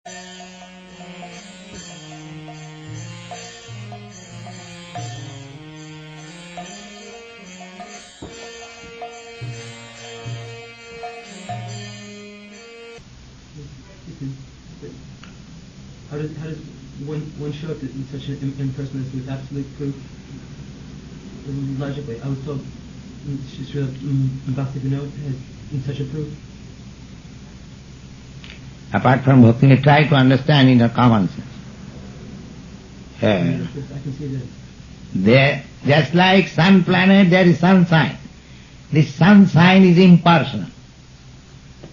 How does one show up in such an impersonalist with absolute proof? Logically, I was told Srila Bhakti Vinod has in such a proof. Apart from bhakti, try to understand in a common sense. I can see that. There, just like sun planet, there is sunshine. This sunshine is impersonal.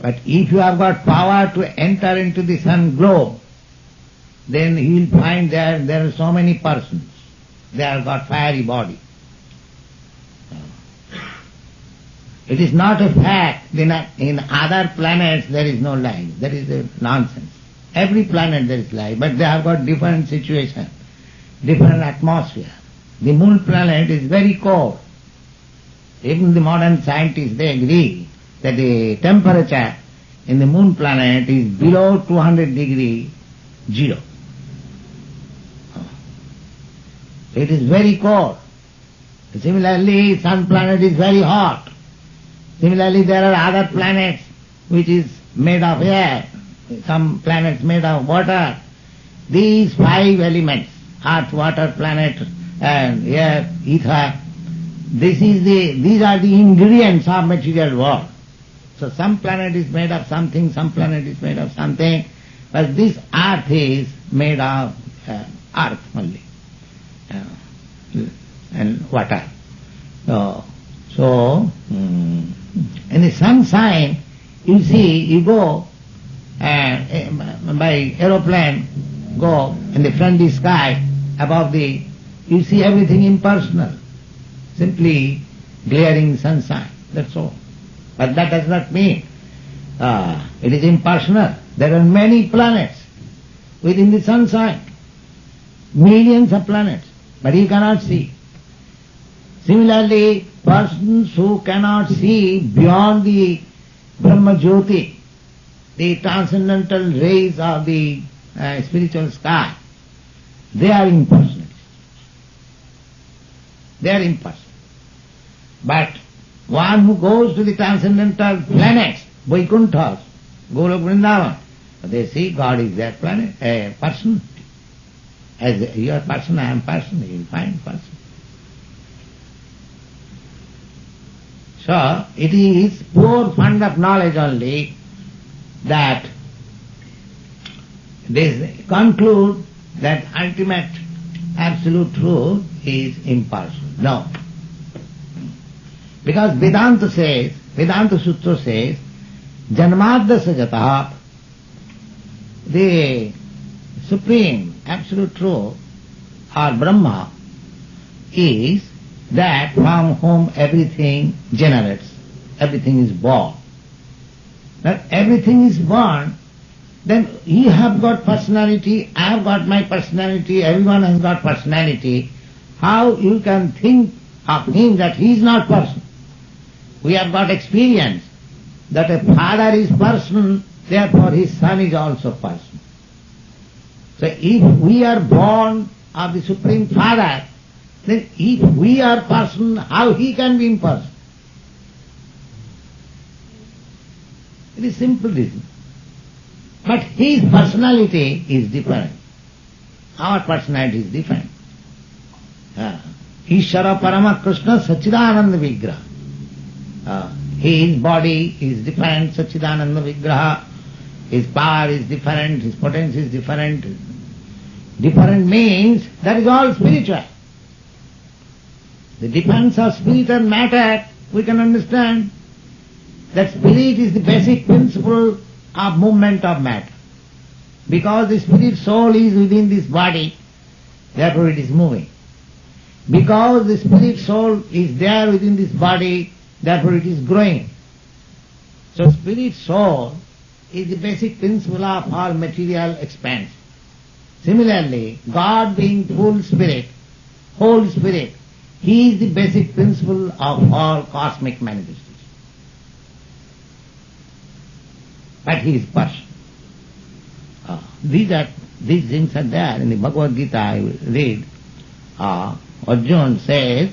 But if you have got power to enter into the sun globe, then you will find there are so many persons. They have got fiery body. It is not a fact that in other planets there is no life. That is a nonsense. Every planet there is life, but they have got different situation, different atmosphere. The moon planet is very cold. Even the modern scientists, they agree that the temperature in the moon planet is below 200 degree zero. It is very cold. Similarly, sun planet is very hot. Similarly, there are other planets which is made of air, some planets made of water. These five elements, earth, water, planet, and air, ether, these are the ingredients of material world. So some planet is made of something, some planet is made of something, but this earth is made of earth only, and water. So in the sunshine, you see, you go by aeroplane, go in the friendly sky above you see everything impersonal, simply glaring sunshine, that's all. But that does not mean it is impersonal. There are many planets within the sunshine, millions of planets, but you cannot see. Similarly, persons who cannot see beyond the Brahma Jyoti, the transcendental rays of the spiritual sky, they are impersonal. They are impersonal. But one who goes to the transcendental planets, Vaikunthas, Golok Vrindavan, they see God is their planet, a person. As you are person, I am person, you will find person. So, it is pure fund of knowledge only that they conclude that ultimate absolute truth is impersonal. No. Because Vedanta Sutra says, Janmadya Sajataha, the supreme absolute truth or Brahma is that from whom everything generates, everything is born. That everything is born, then you have got personality, I have got my personality, everyone has got personality. How you can think of him that he is not person? We have got experience that a father is person, therefore his son is also person. So if we are born of the Supreme Father, then if we are person, how he can be impersonal? It is simple reason. But his personality is different. Our personality is different. Ishvara Parama Krishna Sachidananda Vigraha. His body is different, Sachidananda Vigraha. His power is different, his potency is different. Different means that is all spiritual. The difference of spirit and matter, we can understand that spirit is the basic principle of movement of matter. Because the spirit soul is within this body, therefore it is moving. Because the spirit soul is there within this body, therefore it is growing. So spirit soul is the basic principle of all material expanse. Similarly, God being full spirit, whole spirit, He is the basic principle of all cosmic manifestations. But He is person. These things are there. In the Bhagavad Gita I read, Arjuna says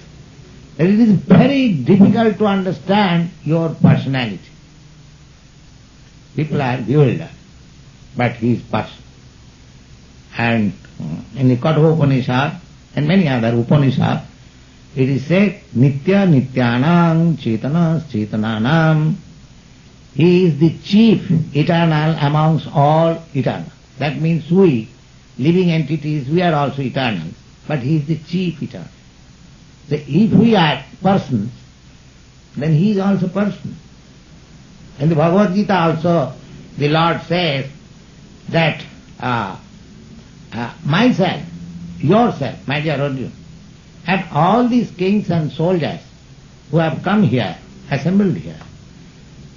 that it is very difficult to understand your personality. People are bewildered, but he is person. And in the Katha Upanishad and many other Upanishads, it is said, Nitya Nityanam Chetanas Chetananam. He is the chief eternal amongst all eternal. That means we, living entities, we are also eternal. But he is the chief eternal. So if we are persons, then he is also person. In the Bhagavad Gita also, the Lord says that myself, yourself, my dear Arjuna, and all these kings and soldiers who have come here, assembled here,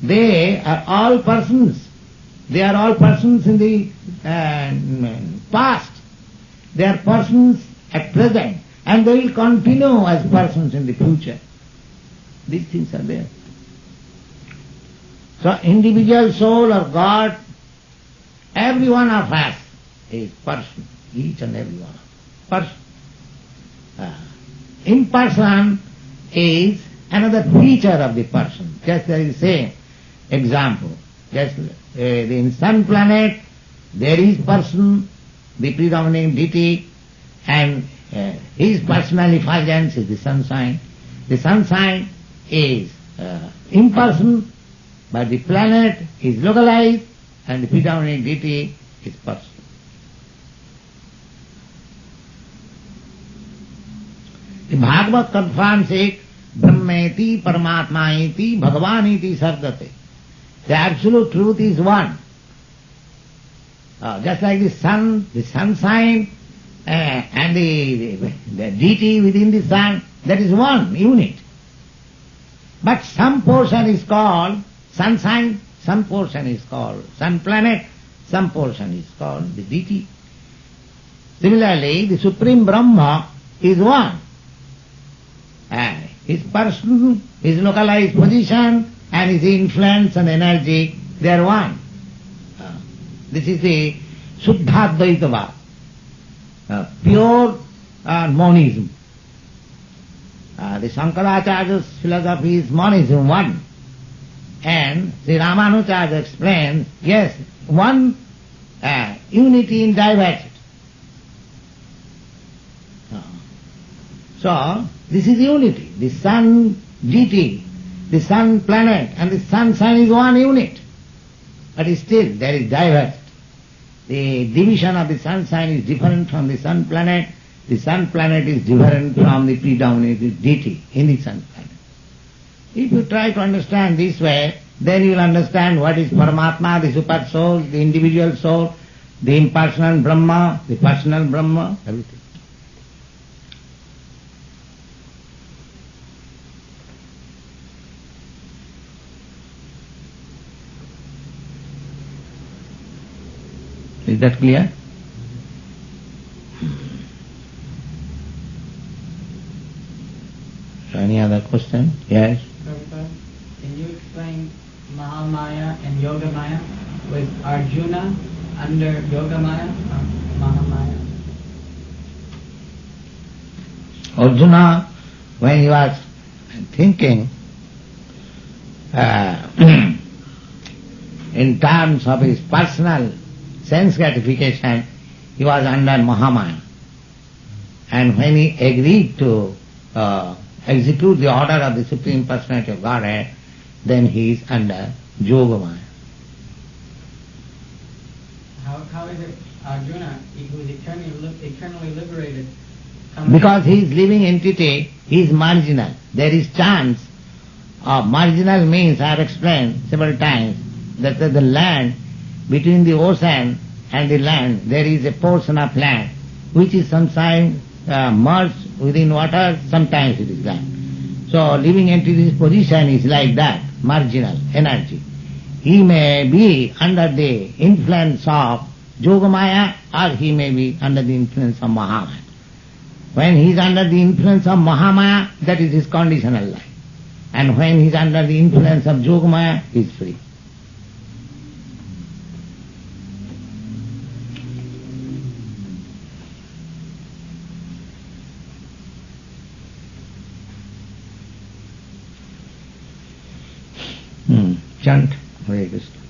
they are all persons. They are all persons in the past. They are persons at present, and they will continue as persons in the future. These things are there. So individual soul or God, every one of us is person, each and every one of us. Person. Imperson is another feature of the person. Just there is same example. Just in sun planet, there is person, the predominating deity, and his personal effulgence is the sunshine. The sunshine is impersonal, but the planet is localized, and the predominating deity is person. The Bhagavad confirms it, Brahmeti Paramatmaiti Bhagavaniti Sardate. The absolute truth is one. Just like the sun, the sunshine, and the deity within the sun, that is one unit. But some portion is called sunshine, some portion is called sun planet, some portion is called the deity. Similarly, the Supreme Brahma is one. His person, his localized position, and his influence and energy, they are one. This is the Suddhadvaitava, pure monism. The Shankaracharya's philosophy is monism, one. And Sri Ramanujarya explains, yes, one unity in diversity. So, this is unity. The sun deity, the sun planet, and the sunshine is one unit. But still there is diversity. The division of the sunshine is different from the sun planet. The sun planet is different from the predominating deity in the sun planet. If you try to understand this way, then you will understand what is Paramatma, the super soul, the individual soul, the impersonal Brahma, the personal Brahma, everything. Is that clear? So any other question? Yes? Prabhupada, can you explain Mahamaya and Yogamaya? Was Arjuna under Yogamaya or Mahamaya? Arjuna, when he was thinking in terms of his personal sense gratification, he was under Mahamaya. And when he agreed to execute the order of the Supreme Personality of Godhead, then he is under Yogamaya. How is it Arjuna, who is eternally liberated? Because he is living entity, he is marginal. There is chance of marginal means, I have explained several times, that the land, between the ocean and the land, there is a portion of land which is sometimes merged within water, sometimes it is land. So living entity's position is like that, marginal energy. He may be under the influence of Yogamaya or he may be under the influence of Mahamaya. When he is under the influence of Mahamaya, that is his conditional life. And when he is under the influence of Yogamaya, he is free. chant Hare Krishna.